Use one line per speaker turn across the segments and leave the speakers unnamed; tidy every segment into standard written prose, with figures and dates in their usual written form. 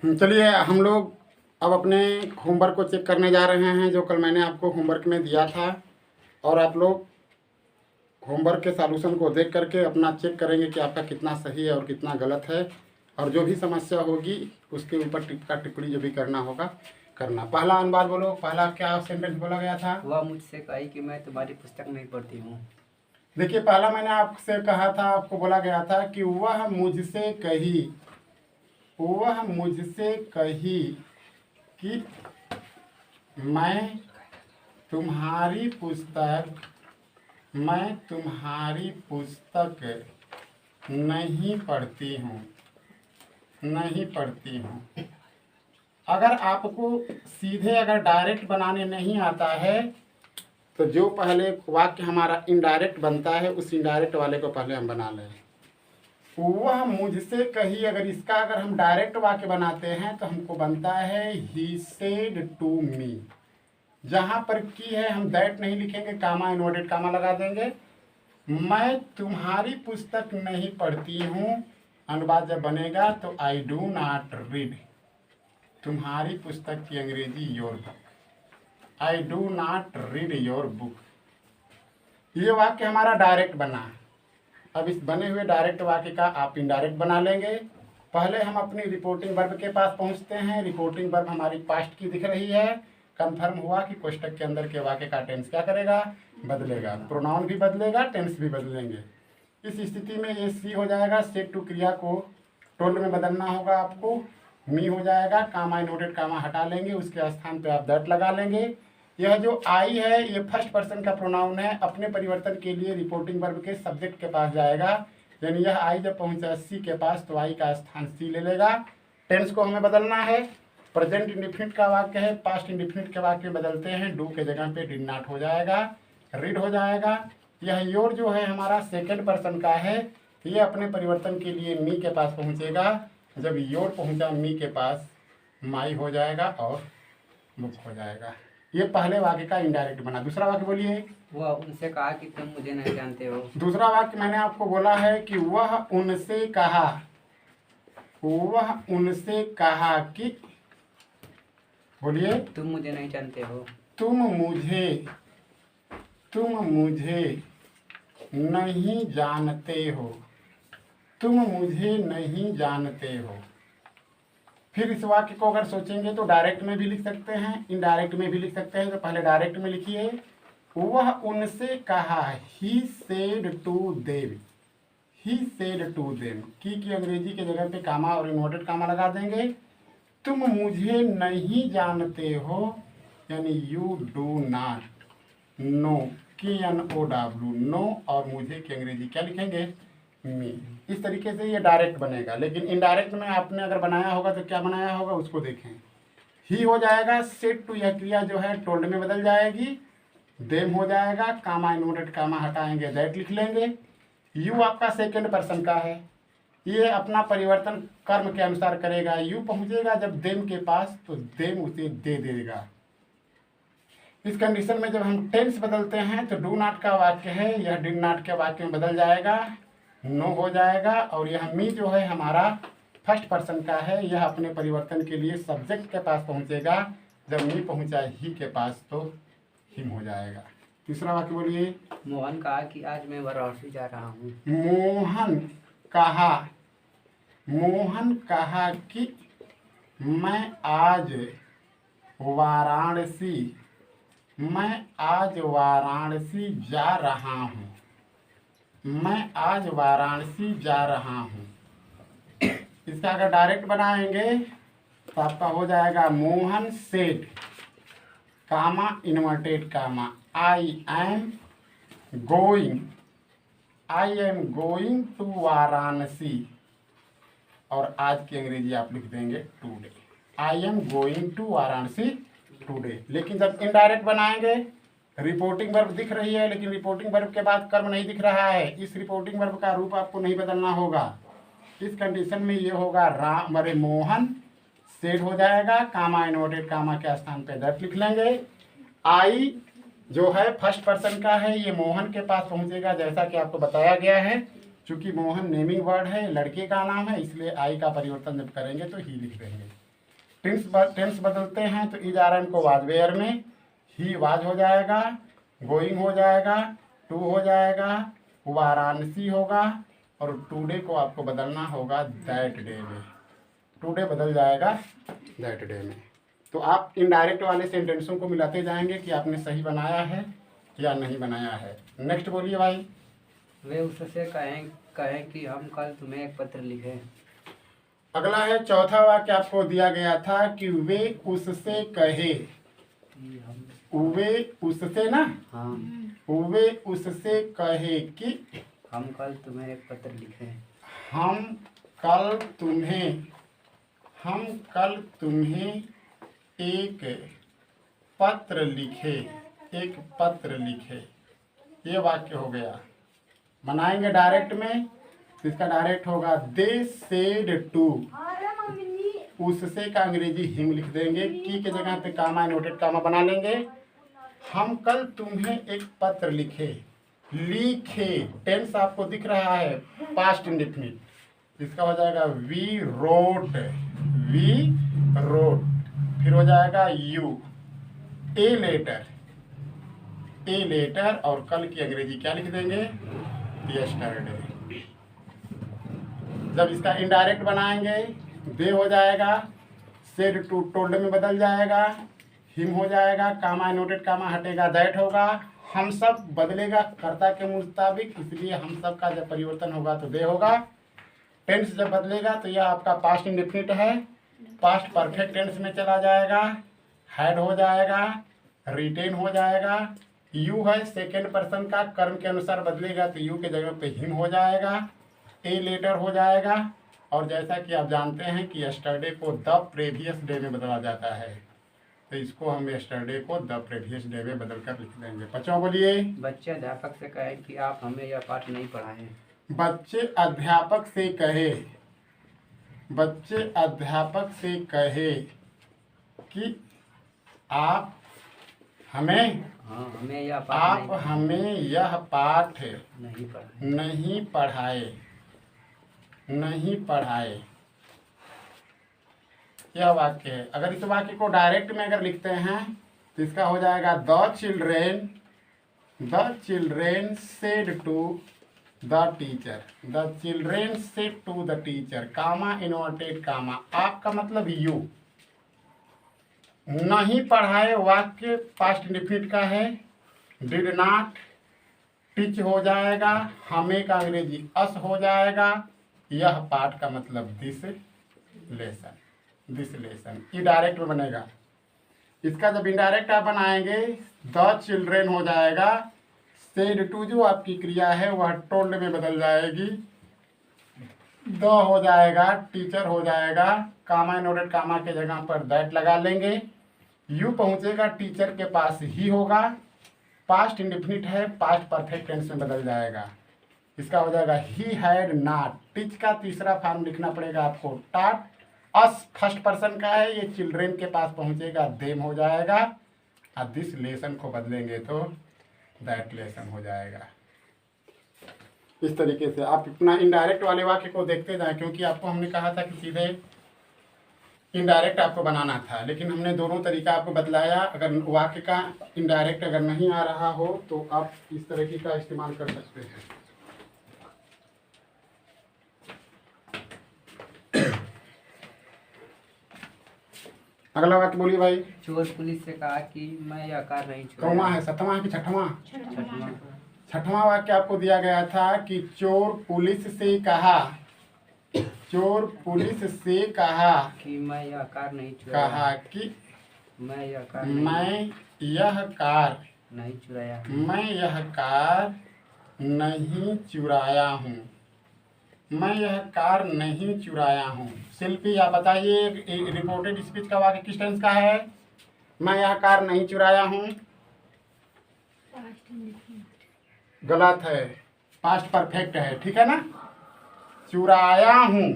चलिए हम लोग अब अपने होमवर्क को चेक करने जा रहे हैं, जो कल मैंने आपको होमवर्क में दिया था। और आप लोग होमवर्क के सॉल्यूशन को देख करके अपना चेक करेंगे कि आपका कितना सही है और कितना गलत है। और जो भी समस्या होगी उसके ऊपर टिप्पणी टिप्पणी जो भी करना होगा करना। पहला अनुवाद बोलो, पहला क्या सेंटेंस बोला गया था?
वह मुझसे कही कि मैं तुम्हारी पुस्तक नहीं पढ़ती हूँ।
देखिए, पहला मैंने आपसे कहा था, आपको बोला गया था कि वह मुझसे कही कि मैं तुम्हारी पुस्तक नहीं पढ़ती हूँ। अगर आपको सीधे अगर डायरेक्ट बनाने नहीं आता है तो जो पहले वाक्य हमारा इनडायरेक्ट बनता है उस इनडायरेक्ट वाले को पहले हम बना लें। वह मुझसे कही, अगर इसका अगर हम डायरेक्ट वाक्य बनाते हैं तो हमको बनता है ही सेड टू मी। जहाँ पर की है हम दैट नहीं लिखेंगे, कामा इन्वर्टेड कामा लगा देंगे। मैं तुम्हारी पुस्तक नहीं पढ़ती हूँ, अनुवाद जब बनेगा तो आई डू नॉट रीड। तुम्हारी पुस्तक की अंग्रेजी your book, I do not read your book. ये वाक्य हमारा डायरेक्ट बना। अब इस बने हुए डायरेक्ट वाक्य का आप इनडायरेक्ट बना लेंगे। पहले हम अपनी रिपोर्टिंग वर्ब के पास पहुंचते हैं। रिपोर्टिंग वर्ब हमारी पास्ट की दिख रही है। कंफर्म हुआ कि कोष्टक के अंदर के वाक्य का टेंस क्या करेगा, बदलेगा। प्रोनाउन भी बदलेगा, टेंस भी बदलेंगे। इस स्थिति में ये सी हो जाएगा। सेड टू क्रिया को टोल्ड में बदलना होगा आपको, मी हो जाएगा। कामा इनवर्टेड कामा हटा लेंगे, उसके स्थान पे आप दैट लगा लेंगे। यह जो आई है ये फर्स्ट पर्सन का प्रोनाउन है। अपने परिवर्तन के लिए रिपोर्टिंग वर्ब के सब्जेक्ट के पास जाएगा। यानी यह आई जब पहुंचा सी के पास तो आई का स्थान सी ले लेगा। टेंस को हमें बदलना है। प्रेजेंट इंडिफिनिट का वाक्य है, पास्ट इंडिफिनिट के वाक्य में बदलते हैं। डू के जगह पे डिड नॉट हो जाएगा, रीड हो जाएगा। यह योर जो है हमारा सेकेंड पर्सन का है। ये अपने परिवर्तन के लिए मी के पास पहुंचेगा। जब योर पहुंचा मी के पास, माई हो जाएगा और बुक हो जाएगा। ये पहले वाक्य का इनडायरेक्ट बना। दूसरा वाक्य बोलिए।
वह उनसे कहा कि तुम मुझे नहीं जानते हो।
दूसरा वाक्य मैंने आपको बोला है कि वह उनसे कहा कि, बोलिए,
तुम मुझे नहीं जानते हो।
तुम मुझे नहीं जानते हो। तुम मुझे नहीं जानते हो। फिर इस वाक्य को अगर सोचेंगे तो डायरेक्ट में भी लिख सकते हैं, इनडायरेक्ट में भी लिख सकते हैं। तो पहले डायरेक्ट में लिखिए, वह उनसे कहा, ही सेड टू देम। की अंग्रेजी के जगह पे कामा और इन्वर्टेड कामा लगा देंगे। तुम मुझे नहीं जानते हो, यानी you do not know, KNOW, know और मुझे की अंग्रेजी क्या लिखेंगे, मी। इस तरीके से ये डायरेक्ट बनेगा। लेकिन इनडायरेक्ट में आपने अगर बनाया होगा तो क्या बनाया होगा उसको देखें। ही हो जाएगा। सेड टू यह क्रिया जो है टोल्ड में बदल जाएगी। देम हो जाएगा। कामा इन्वर्टेड कामा हटाएंगे, दैट लिख लेंगे। यू आपका सेकेंड पर्सन का है। ये अपना परिवर्तन कर्म के अनुसार करेगा। यू पहुंचेगा जब देम के पास तो देम उसे दे देगा। इस कंडीशन में जब हम टेंस बदलते हैं तो डू नॉट का वाक्य है, यह डिड नॉट के वाक्य में बदल जाएगा, नो हो जाएगा। और यह मी जो है हमारा फर्स्ट पर्सन का है। यह अपने परिवर्तन के लिए सब्जेक्ट के पास पहुंचेगा। जब मी पहुंचा ही के पास तो हिम हो जाएगा। तीसरा वाक्य बोलिए।
मोहन कहा कि आज मैं वाराणसी जा रहा हूँ।
मोहन कहा कि मैं आज वाराणसी जा रहा हूँ। इसका अगर डायरेक्ट बनाएंगे तो आपका हो जाएगा Mohan said, comma inverted comma, I am going to Varanasi. और आज की अंग्रेजी आप लिख देंगे today, I am going to Varanasi today. लेकिन जब इनडायरेक्ट बनाएंगे, रिपोर्टिंग वर्ब दिख रही है लेकिन रिपोर्टिंग वर्ब के बाद कर्म नहीं दिख रहा है। इस रिपोर्टिंग वर्ब का रूप आपको नहीं बदलना होगा। इस कंडीशन में ये होगा मोहन सेड हो जाएगा। कामा इन्वर्टेड कामा के स्थान पे दैट लिख लेंगे। आई जो है फर्स्ट पर्सन का है, ये मोहन के पास पहुंचेगा जैसा कि आपको बताया गया है। चूंकि मोहन नेमिंग वर्ड है, लड़के का नाम है, इसलिए आई का परिवर्तन जब करेंगे तो ही लिख देंगे। टेंस बदलते हैं तो इज आर एन को वाज वेयर में ही वाज हो जाएगा, गोइंग हो जाएगा, टू हो जाएगा, वाराणसी होगा, और टुडे को आपको बदलना होगा दैट डे में। टुडे बदल जाएगा दैट डे में। तो आप इनडायरेक्ट वाले सेंटेंसों को मिलाते जाएंगे कि आपने सही बनाया है या नहीं बनाया है। नेक्स्ट बोलिए भाई।
वे उससे कहें कहें कि हम कल तुम्हें एक पत्र लिखे।
अगला है चौथा वाक्य आपको दिया गया था कि वे उससे कहे,
कि हम
वे उससे ना,
हाँ
वे उससे कहे कि
हम कल तुम्हें एक पत्र लिखे।
हम कल तुम्हें एक पत्र लिखे, एक पत्र लिखे। ये वाक्य हो गया। बनाएंगे डायरेक्ट में तो इसका डायरेक्ट होगा दे सेड टू, उससे का अंग्रेजी हिम लिख देंगे, की के जगह पे कामा नोटेड कामा बना लेंगे। हम कल तुम्हें एक पत्र लिखे, लिखे टेंस आपको दिख रहा है पास्ट इंडेफिनिट, इसका हो जाएगा वी रोट, फिर हो जाएगा यू, ए लेटर, और कल की अंग्रेजी क्या लिख देंगे, यस्टरडे। जब इसका इनडायरेक्ट बनाएंगे दे हो जाएगा, सेड टू टोल्ड में बदल जाएगा, हिम हो जाएगा, कामा नोटेड कामा हटेगा, दैट होगा, हम सब बदलेगा कर्ता के मुताबिक, इसलिए हम सब का जब परिवर्तन होगा तो दे होगा। टेंस जब बदलेगा तो यह आपका पास्ट इंडेफिनिट है, पास्ट परफेक्ट टेंस में चला जाएगा, हैड हो जाएगा, रिटेन हो जाएगा, यू है सेकेंड पर्सन का, कर्म के अनुसार बदलेगा तो यू के जगह पे हिम हो जाएगा, ए लेटर हो जाएगा, और जैसा कि आप जानते हैं कि यस्टरडे को द प्रेवियस डे में बदला जाता है, तो इसको हम यस्टरडे को द प्रेवियस डे में बदल कर लिख देंगे। बच्चों बोलिए।
बच्चे अध्यापक से कहें कि आप हमें यह पाठ नहीं पढ़ाएं।
बच्चे अध्यापक से कहे, बच्चे अध्यापक से कहे कि आप हमें,
हाँ हमें यह पाठ
आप हमें यह पाठ
नहीं पढ़ाएं।
नहीं पढ़ाए। यह वाक्य है। अगर इस वाक्य को डायरेक्ट में अगर लिखते हैं तो इसका हो जाएगा the children said to the teacher, the children said to the teacher, comma inverted comma, आपका मतलब यू। नहीं पढ़ाए वाक्य पास्ट इंडेफिनिट का है, डिड नॉट, टीच हो जाएगा, हमें का अंग्रेजी अस हो जाएगा, यह पाठ का मतलब दिस लेसन, ये डायरेक्ट में बनेगा। इसका जब इनडायरेक्ट आप बनाएंगे द चिल्ड्रेन हो जाएगा, सेड टू जो आपकी क्रिया है वह टोल्ड में बदल जाएगी, द हो जाएगा, टीचर हो जाएगा, कामा नोटेड कामा के जगह पर दैट लगा लेंगे, यू पहुंचेगा टीचर के पास ही होगा, पास्ट इंडेफिनिट है, पास्ट परफेक्ट टेंस में बदल जाएगा। इसका हो जाएगा ही हैड नॉट, टीच का तीसरा फॉर्म लिखना पड़ेगा आपको, टाट, अस फर्स्ट पर्सन का है, ये चिल्ड्रेन के पास पहुंचेगा, देम हो जाएगा, और दिस लेसन को बदलेंगे तो दैट लेसन हो जाएगा। इस तरीके से आप अपना इनडायरेक्ट वाले वाक्य को देखते जाएं, क्योंकि आपको हमने कहा था कि सीधे इनडायरेक्ट आपको बनाना था, लेकिन हमने दोनों तरीका आपको बतलाया। अगर वाक्य का इनडायरेक्ट अगर नहीं आ रहा हो तो आप इस तरीके का इस्तेमाल कर सकते हैं। अगला वाक्य बोलिए भाई।
चोर पुलिस से कहा कि मैं यह कार नहीं
कौवा है, सतवां है कि छठवां?
छठवां।
छठवां वाक्य आपको दिया गया था कि चोर पुलिस से कहा, चोर पुलिस से कहा
कि मैं यह कार नहीं चुराया।
कहा कि
मैं यह कार
मैं यह कार
नहीं चुराया।
मैं यह कार नहीं चुराया हूँ, मैं यह कार नहीं चुराया हूँ। शिल्पी आप बताइए रिपोर्टेड स्पीच का वाक्य किस टेंस का है? मैं यह कार नहीं चुराया हूँ, गलत है, पास्ट परफेक्ट है, ठीक है ना। चुराया हूँ,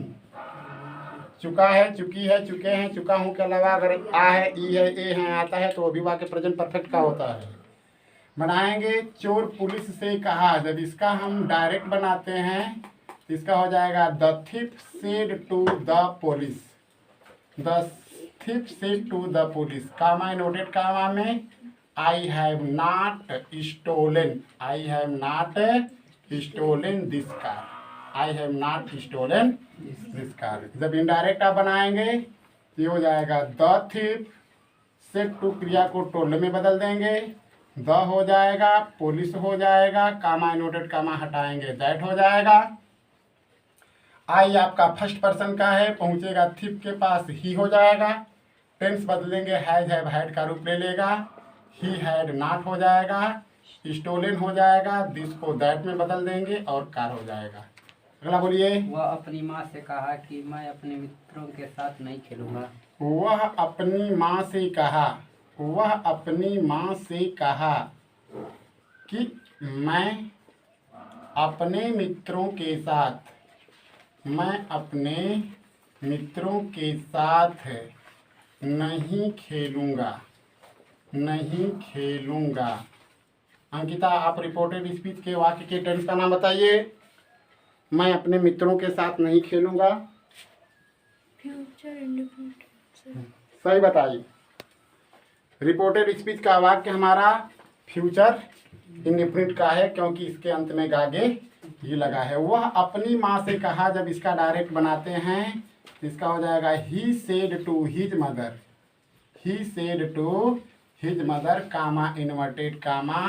चुका है, चुकी है, चुके हैं, चुका हूँ के अलावा अगर आ है, ई है, ए है आता है तो वो भी वाक्य प्रेजेंट परफेक्ट का होता है। बनाएंगे चोर पुलिस से कहा, जब इसका हम डायरेक्ट बनाते हैं इसका हो जाएगा the thief said to the police, द thief said to the police, comma noted comma में I have not stolen, I have not stolen this car, I have not stolen this car। जब indirect आप बनाएंगे तो ये हो जाएगा the thief said to, क्रिया को टोल्ड में बदल देंगे, द हो जाएगा, पुलिस हो जाएगा, कामा नोटेड कामा हटाएंगे दैट हो जाएगा। आई आपका फर्स्ट पर्सन का है, पहुंचेगा थिप के पास ही हो जाएगा, टेंस बदलेंगे हैज हैव हैड का रूप ले लेगा, ही हैड नॉट हो जाएगा, स्टोलन हो जाएगा, दिस को दैट में बदल देंगे और कार हो जाएगा। अगला बोलिए।
वह अपनी माँ से कहा कि मैं अपने मित्रों के साथ नहीं खेलूंगा।
वह अपनी माँ से कहा, वह अपनी माँ से कहा कि मैं अपने मित्रों के साथ, मैं अपने मित्रों के साथ नहीं खेलूँगा, नहीं खेलूँगा। अंकिता आप रिपोर्टेड स्पीच के वाक्य के टेंस का नाम बताइए। मैं अपने मित्रों के साथ नहीं खेलूँगा,
फ्यूचर इंडेफिनिट।
सही बताइए। रिपोर्टेड स्पीच का वाक्य हमारा फ्यूचर इंडेफिनिट का है क्योंकि इसके अंत में गागे ये लगा है। वह अपनी माँ से कहा, जब इसका डायरेक्ट बनाते हैं तो इसका हो जाएगा he said to his mother, he said to his mother comma inverted comma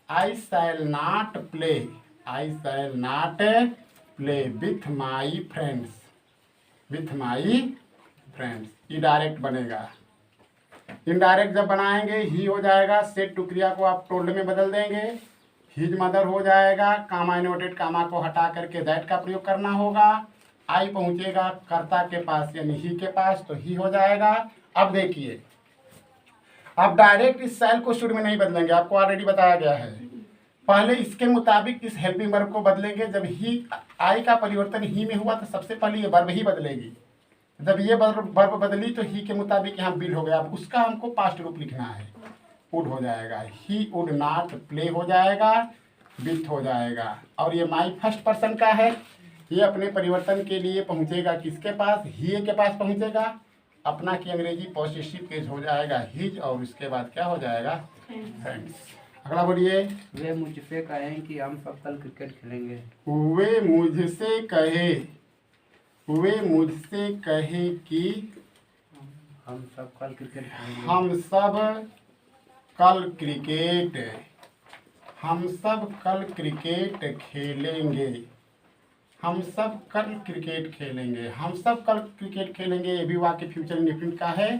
I shall not play, I shall not play with my friends, with my friends. ये डायरेक्ट बनेगा। इनडायरेक्ट जब बनाएंगे ही हो जाएगा, सेड टू क्रिया को आप told में बदल देंगे, हिज मदर हो जाएगा, कामा इनवर्टेड कामा को हटा करके दैट का प्रयोग करना होगा, आई पहुंचेगा कर्ता के पास यानी ही के पास तो ही हो जाएगा। अब देखिए आप डायरेक्ट इस सेल को शुरू में नहीं बदलेंगे, आपको ऑलरेडी बताया गया है। पहले इसके मुताबिक इस हेल्पिंग वर्ब को बदलेंगे। जब ही आई का परिवर्तन ही में हुआ तो सबसे पहले ये वर्ब ही बदलेगी। जब ये वर्ब बदली तो ही के मुताबिक यहाँ बिल हो गया। अब उसका हमको पास्ट रूप लिखना है, वुड हो जाएगा, ही वुड नॉट प्ले हो जाएगा, विथ हो जाएगा। और ये माई फर्स्ट पर्सन का है, ये अपने परिवर्तन के लिए पहुंचेगा किसके पास, ही के पास पहुंचेगा। अपना की अंग्रेजी पॉसेसिव केस हो जाएगा हिज और उसके बाद क्या हो जाएगा फ्रेंड्स। अगला बोलिए।
वे मुझसे कहें कि हम सब कल क्रिकेट खेलेंगे।
वे मुझसे कहे, वे मुझसे कहे कि
हम सब कल क्रिकेट खेलेंगे।
हम सब कल क्रिकेट, हम सब कल क्रिकेट खेलेंगे, हम सब कल क्रिकेट खेलेंगे, हम सब कल क्रिकेट खेलेंगे। ये भी वाक्य फ्यूचर इंडेफिनिट का है।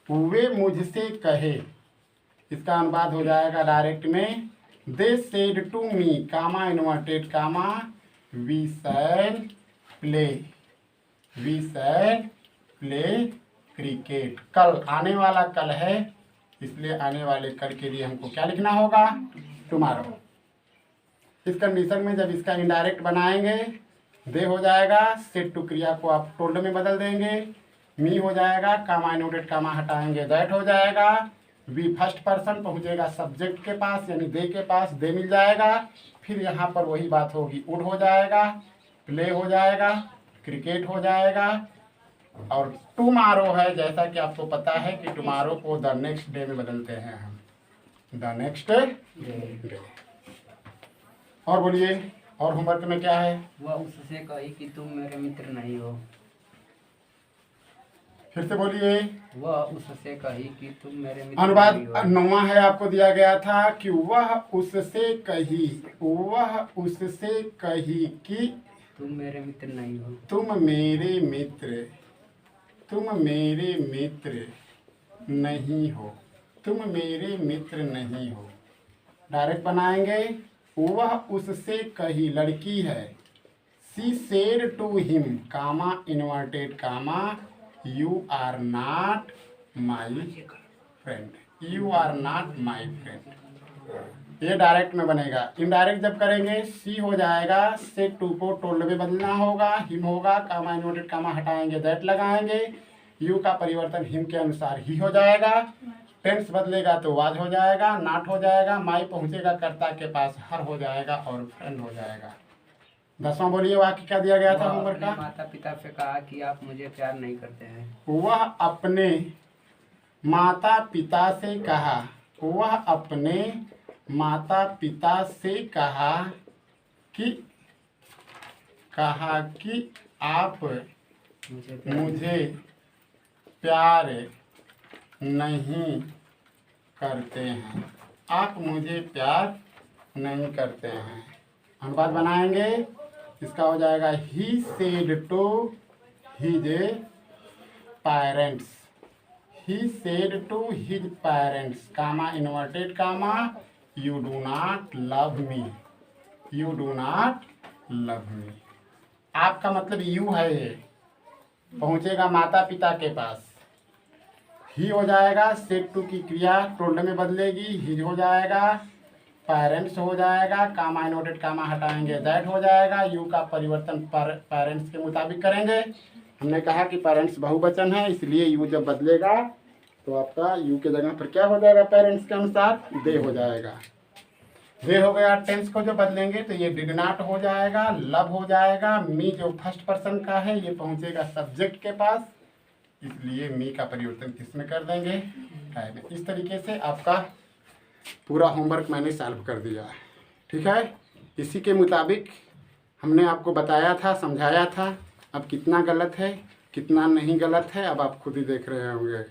वे मुझसे कहे, इसका अनुवाद हो जाएगा डायरेक्ट में, they said to me comma inverted comma we shall play, we shall play cricket. कल आने वाला कल है, इसलिए आने वाले कल के लिए हमको क्या लिखना होगा, टुमारो। इस कंडीशन में जब इसका इनडायरेक्ट बनाएंगे दे हो जाएगा, सेड टू क्रिया को आप टोल्ड में बदल देंगे, मी हो जाएगा, कामा इनवर्टेड कामा हटाएंगे दैट हो जाएगा, वी फर्स्ट पर्सन पहुंचेगा सब्जेक्ट के पास यानी दे के पास, दे मिल जाएगा। फिर यहाँ पर वही बात होगी, वुड हो जाएगा, प्ले हो जाएगा, क्रिकेट हो जाएगा। और टुमारो है, जैसा कि आपको पता है कि टुमारो को द नेक्स्ट डे में बदलते हैं हम, द नेक्स्ट डे। और बोलिए, और होमवर्क में क्या है।
वह उससे कही कि तुम मेरे मित्र नहीं हो।
फिर से बोलिए।
वह उससे कही कि तुम मेरे मित्र
अनुवाद
नहीं हो।
9वां है, आपको दिया गया था कि वह उससे कही, वह उससे कही कि
तुम मेरे मित्र नहीं हो।
तुम मेरे मित्र, तुम मेरे मित्र नहीं हो, तुम मेरे मित्र नहीं हो। डायरेक्ट बनाएंगे, वह उससे कही, लड़की है, she said to him comma inverted comma you are not my friend, you are not my friend. ये डायरेक्ट में बनेगा। इनडायरेक्ट जब करेंगे सी हो जाएगा, सेड टू को टोल्ड में बदलना होगा, हिम होगा, कामा इन्वर्टेड कामा हटाएंगे दैट लगाएंगे, यू का परिवर्तन हिम के अनुसार ही हो जाएगा, टेंस बदलेगा तो वाज हो जाएगा, नॉट हो जाएगा, माई पहुंचेगा कर्ता के पास, हर हो जाएगा और फ्रेंड हो जाएगा। 10वां बोलिए, वाक्य क्या दिया गया था होमवर्क का।
माता पिता से कहा कि आप मुझे प्यार नहीं करते हैं।
वह अपने माता पिता से कहा, वह अपने माता पिता से कहा कि आप मुझे प्यार नहीं करते हैं। आप मुझे प्यार नहीं करते हैं। अनुवाद बनाएंगे, इसका हो जाएगा he said to his parents, he said to his parents, comma inverted comma, you do not love me, you do not love me. आपका मतलब यू है, ये पहुंचेगा माता पिता के पास, ही हो जाएगा, सेड टू की क्रिया टोल्ड में बदलेगी, हिज हो जाएगा, पेरेंट्स हो जाएगा, कामा इनवर्टेड कामा हटाएंगे दैट हो जाएगा, यू का परिवर्तन पेरेंट्स के मुताबिक करेंगे। हमने कहा कि पेरेंट्स बहुवचन है, इसलिए यू जब बदलेगा तो आपका यू के जगह पर क्या हो जाएगा, पेरेंट्स के अनुसार दे हो जाएगा। वे हो गया। टेंस को जो बदलेंगे तो ये डिड नॉट हो जाएगा, लव हो जाएगा, मी जो फर्स्ट पर्सन का है ये पहुंचेगा सब्जेक्ट के पास, इसलिए मी का परिवर्तन किसमें कर देंगे, है में। इस तरीके से आपका पूरा होमवर्क मैंने सॉल्व कर दिया है, ठीक है। इसी के मुताबिक हमने आपको बताया था, समझाया था। अब कितना गलत है कितना नहीं गलत है अब आप खुद ही देख रहे होंगे।